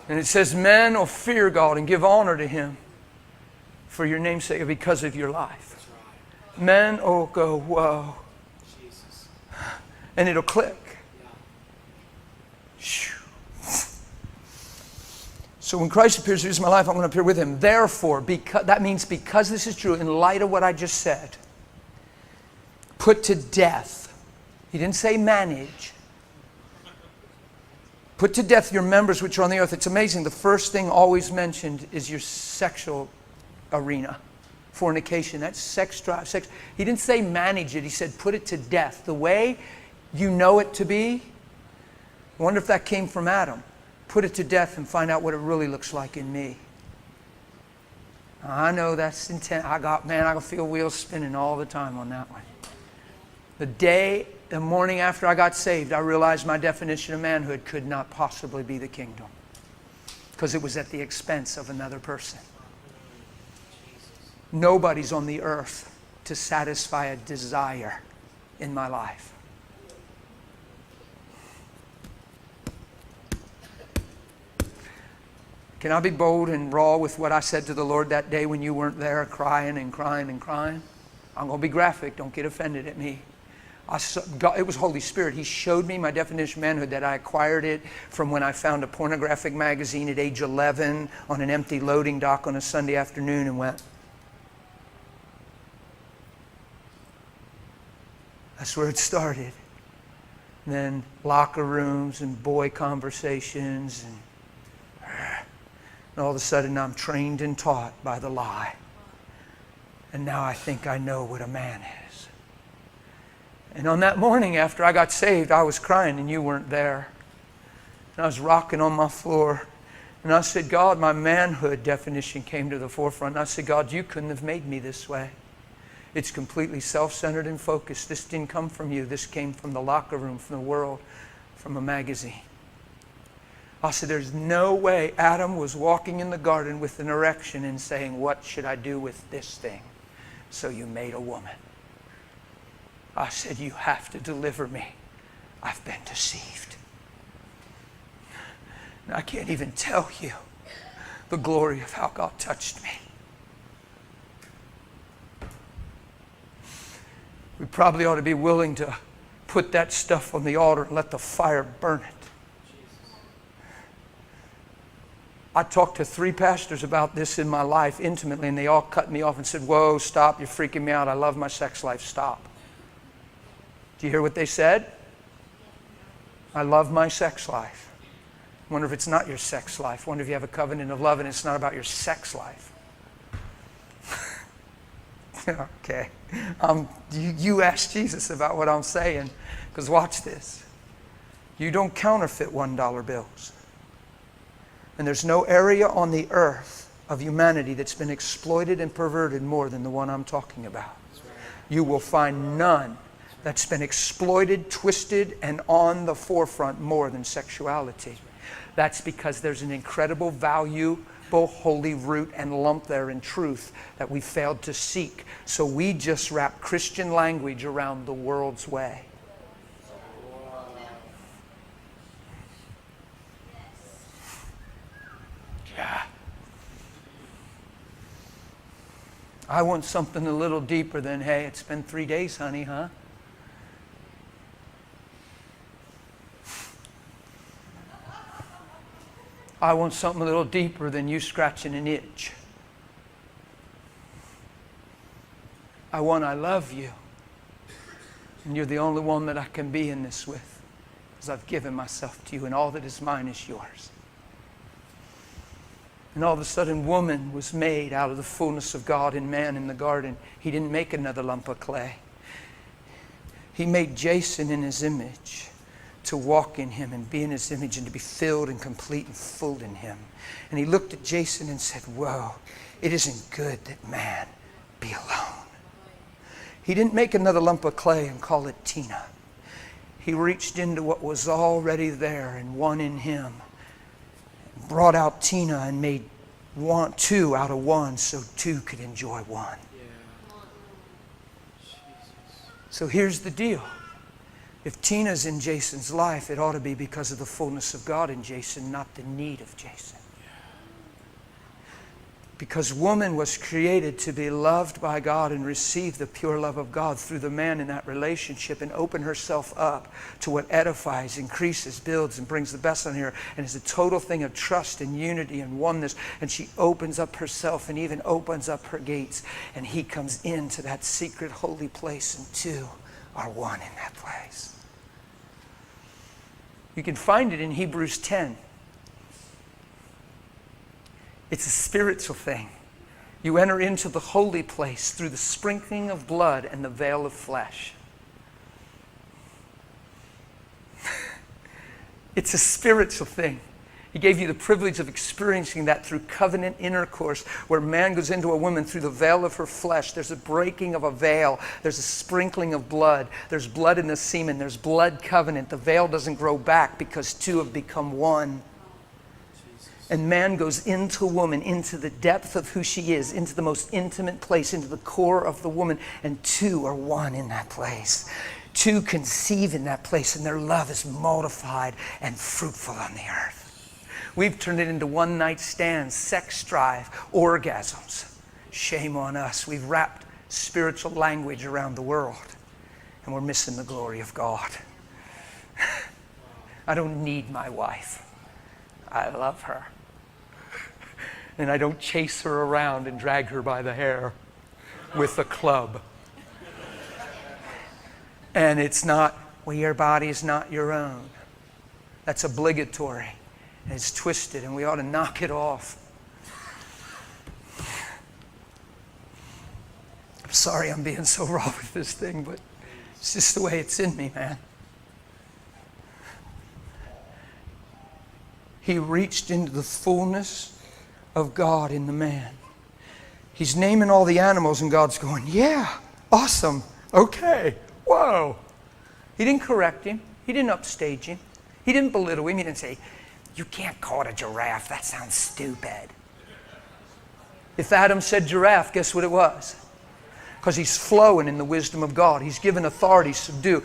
And it says men will fear God and give honor to Him for your name's sake, because of your life. Men will go, whoa. And it'll click. So when Christ appears in my life, I'm going to appear with Him. Therefore, because, that means because this is true, in light of what I just said, put to death. He didn't say manage. Put to death your members which are on the earth. It's amazing. The first thing always mentioned is your sexual arena. Fornication. That's sex drive. Sex. He didn't say manage it. He said put it to death. The way you know it to be. I wonder if that came from Adam. Put it to death and find out what it really looks like in me. I know that's intense. I feel wheels spinning all the time on that one. The morning after I got saved, I realized my definition of manhood could not possibly be the kingdom. Because it was at the expense of another person. Nobody's on the earth to satisfy a desire in my life. Can I be bold and raw with what I said to the Lord that day when you weren't there, crying and crying and crying? I'm going to be graphic. Don't get offended at me. It was Holy Spirit. He showed me my definition of manhood, that I acquired it from when I found a pornographic magazine at age 11 on an empty loading dock on a Sunday afternoon and went. That's where it started. And then locker rooms and boy conversations and all of a sudden I'm trained and taught by the lie. And now I think I know what a man is. And on that morning after I got saved, I was crying and you weren't there. And I was rocking on my floor. And I said, God, my manhood definition came to the forefront. And I said, God, you couldn't have made me this way. It's completely self-centered and focused. This didn't come from you. This came from the locker room, from the world, from a magazine. I said, there's no way Adam was walking in the garden with an erection and saying, what should I do with this thing? So you made a woman. I said, you have to deliver me. I've been deceived. And I can't even tell you the glory of how God touched me. We probably ought to be willing to put that stuff on the altar and let the fire burn it. I talked to 3 pastors about this in my life intimately, and they all cut me off and said, whoa, stop, you're freaking me out. I love my sex life. Stop. Do you hear what they said? I love my sex life. I wonder if it's not your sex life. I wonder if you have a covenant of love and it's not about your sex life. Okay. You ask Jesus about what I'm saying, because watch this. You don't counterfeit $1 bills. And there's no area on the earth of humanity that's been exploited and perverted more than the one I'm talking about. You will find none that's been exploited, twisted, and on the forefront more than sexuality. That's because there's an incredible valuable holy root and lump there in truth that we failed to seek. So we just wrap Christian language around the world's way. Yeah. I want something a little deeper than, hey, it's been 3 days, honey, huh? I want something a little deeper than you scratching an itch. I love you. And you're the only one that I can be in this with, because I've given myself to you, and all that is mine is yours. And all of a sudden, woman was made out of the fullness of God in man in the garden. He didn't make another lump of clay. He made Jason in his image, to walk in him and be in his image and to be filled and complete and full in him. And he looked at Jason and said, whoa, it isn't good that man be alone. He didn't make another lump of clay and call it Tina. He reached into what was already there and one in him, brought out Tina and made 2 out of 1 so 2 could enjoy 1. So here's the deal. If Tina's in Jason's life, it ought to be because of the fullness of God in Jason, not the need of Jason. Because woman was created to be loved by God and receive the pure love of God through the man in that relationship and open herself up to what edifies, increases, builds, and brings the best on her. And it's a total thing of trust and unity and oneness. And she opens up herself and even opens up her gates. And he comes into that secret holy place, and two are one in that place. You can find it in Hebrews 10. It's a spiritual thing. You enter into the holy place through the sprinkling of blood and the veil of flesh. It's a spiritual thing. He gave you the privilege of experiencing that through covenant intercourse, where man goes into a woman through the veil of her flesh. There's a breaking of a veil. There's a sprinkling of blood. There's blood in the semen. There's blood covenant. The veil doesn't grow back because two have become one. And man goes into woman, into the depth of who she is, into the most intimate place, into the core of the woman, and two are one in that place. Two conceive in that place, and their love is multiplied and fruitful on the earth. We've turned it into one-night stands, sex drive, orgasms. Shame on us. We've wrapped spiritual language around the world, and we're missing the glory of God. I don't need my wife. I love her. And I don't chase her around and drag her by the hair with a club. And it's not, well, your body is not your own. That's obligatory. And it's twisted, and we ought to knock it off. I'm sorry I'm being so raw with this thing, but it's just the way it's in me, man. He reached into the fullness of God in the man. He's naming all the animals, and God's going, yeah, awesome, okay, whoa. He didn't correct him. He didn't upstage him. He didn't belittle him. He didn't say, you can't call it a giraffe. That sounds stupid. If Adam said giraffe, guess what it was? Because he's flowing in the wisdom of God. He's given authority to subdue.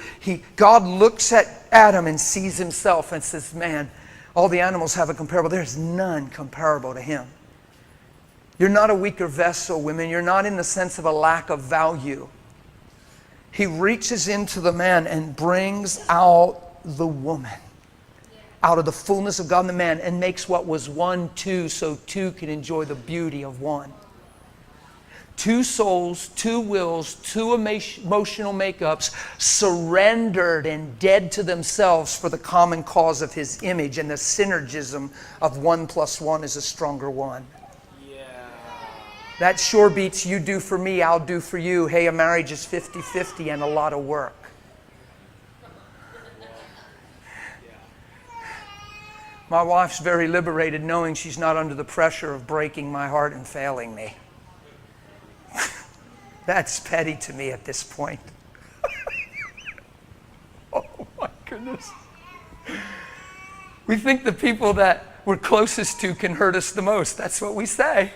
God looks at Adam and sees himself and says, man, all the animals have a comparable. There's none comparable to him. You're not a weaker vessel, women. You're not in the sense of a lack of value. He reaches into the man and brings out the woman out of the fullness of God in the man, and makes what was one two, so two can enjoy the beauty of one. Two souls, two wills, two emotional makeups, surrendered and dead to themselves for the common cause of His image, and the synergism of 1 + 1 is a stronger one. Yeah. That sure beats you do for me, I'll do for you. Hey, a marriage is 50-50 and a lot of work. My wife's very liberated knowing she's not under the pressure of breaking my heart and failing me. That's petty to me at this point. Oh my goodness. We think the people that we're closest to can hurt us the most. That's what we say.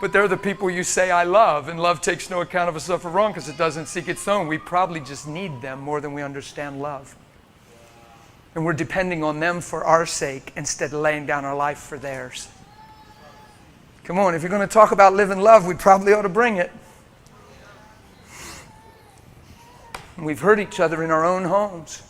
But they're the people you say I love, and love takes no account of a suffer wrong because it doesn't seek its own. We probably just need them more than we understand love. And we're depending on them for our sake instead of laying down our life for theirs. Come on, if you're going to talk about living love, we probably ought to bring it. We've hurt each other in our own homes.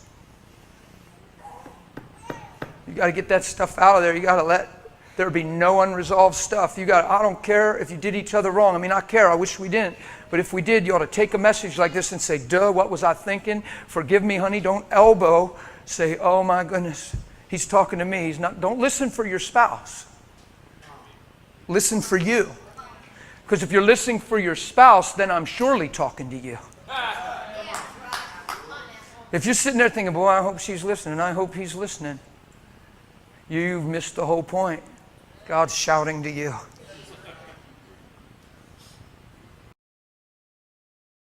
You got to get that stuff out of there. You got to let there be no unresolved stuff. I don't care if you did each other wrong. I mean, I care. I wish we didn't. But if we did, you ought to take a message like this and say, duh, what was I thinking? Forgive me, honey. Don't elbow. Say, oh my goodness, he's talking to me. He's not. Don't listen for your spouse. Listen for you. Because if you're listening for your spouse, then I'm surely talking to you. If you're sitting there thinking, boy, I hope she's listening, I hope he's listening, you've missed the whole point. God's shouting to you.